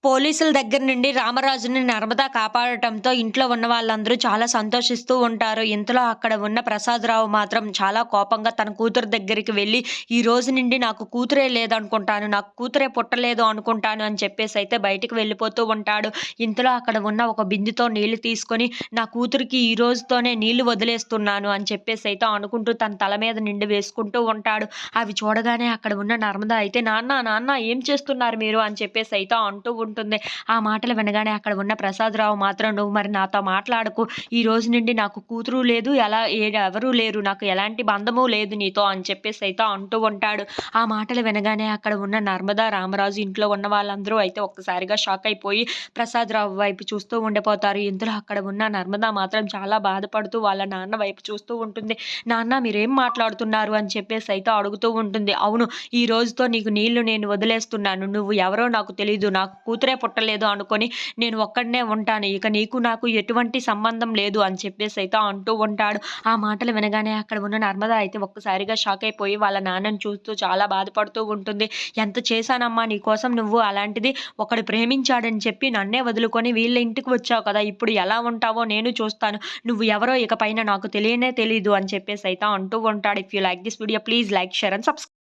పోలీసుల దగ్గర నుండి రామరాజుని నర్మద కాపాడటంతో ఇంట్లో ఉన్న వాళ్ళందరూ చాలా సంతోషిస్తూ ఉంటారు. ఇంతలో అక్కడ ఉన్న ప్రసాదరావు మాత్రం చాలా కోపంగా తన కూతురు దగ్గరికి వెళ్లి, "ఈ రోజు నుండి నాకు కూతురే లేదనుకుంటాను. నాకు కూతురే పుట్టలేదు అనుకుంటాను" అని చెప్పేసైతే బయటికి వెళ్ళిపోతూ ఉంటాడు. ఇంతలో అక్కడ ఉన్న ఒక బిందెతో నీళ్లు తీసుకొని, "నా కూతురికి ఈ రోజుతోనే నీళ్లు వదిలేస్తున్నాను" అని చెప్పేసైతే అనుకుంటూ తన తల మీద నిండి వేసుకుంటూ ఉంటాడు. అవి చూడగానే అక్కడ ఉన్న నర్మద అయితే, "నాన్న నాన్న ఏం చేస్తున్నారు మీరు" అని చెప్పేసైతే అంటూ ఉంటుంది. ఆ మాటలు వినగానే అక్కడ ఉన్న ప్రసాదరావు మాత్రం, "నువ్వు మరి నాతో మాట్లాడకు. ఈ రోజు నుండి నాకు కూతురు లేదు, ఎవరు లేరు. నాకు ఎలాంటి బంధము లేదు నీతో" అని చెప్పేసైతే అంటూ ఉంటాడు. ఆ మాటలు వినగానే అక్కడ ఉన్న నర్మద, రామరాజు ఇంట్లో ఉన్న వాళ్ళందరూ అయితే ఒక్కసారిగా షాక్ అయిపోయి ప్రసాదరావు వైపు చూస్తూ ఉండిపోతారు. ఇంతలో అక్కడ ఉన్న నర్మద మాత్రం చాలా బాధపడుతూ వాళ్ళ నాన్న వైపు చూస్తూ ఉంటుంది. "నాన్న మీరేం మాట్లాడుతున్నారు" అని చెప్పేసైతే అడుగుతూ ఉంటుంది. "అవును, ఈ రోజుతో నీకు నీళ్లు నేను వదిలేస్తున్నాను. నువ్వు ఎవరో నాకు తెలీదు. నాకు కూతురే పుట్టలేదు అనుకోని నేను ఒక్కడినే ఉంటాను. ఇక నీకు నాకు ఎటువంటి సంబంధం లేదు" అని చెప్పేసైతే అంటూ ఉంటాడు. ఆ మాటలు వినగానే అక్కడ ఉన్న నర్మద అయితే ఒక్కసారిగా షాక్ అయిపోయి వాళ్ళ నాన్నని చూస్తూ చాలా బాధపడుతూ ఉంటుంది. "ఎంత చేశానమ్మా నీకోసం, నువ్వు అలాంటిది ఒకడు ప్రేమించాడని చెప్పి నన్నే వదులుకొని వీళ్ళ ఇంటికి వచ్చావు కదా! ఇప్పుడు ఎలా ఉంటావో నేను చూస్తాను. నువ్వు ఎవరో ఇక పైన నాకు తెలియనే తెలీదు" అని చెప్పేసైతే అంటూ ఉంటాడు. If you like this video please like, share and subscribe.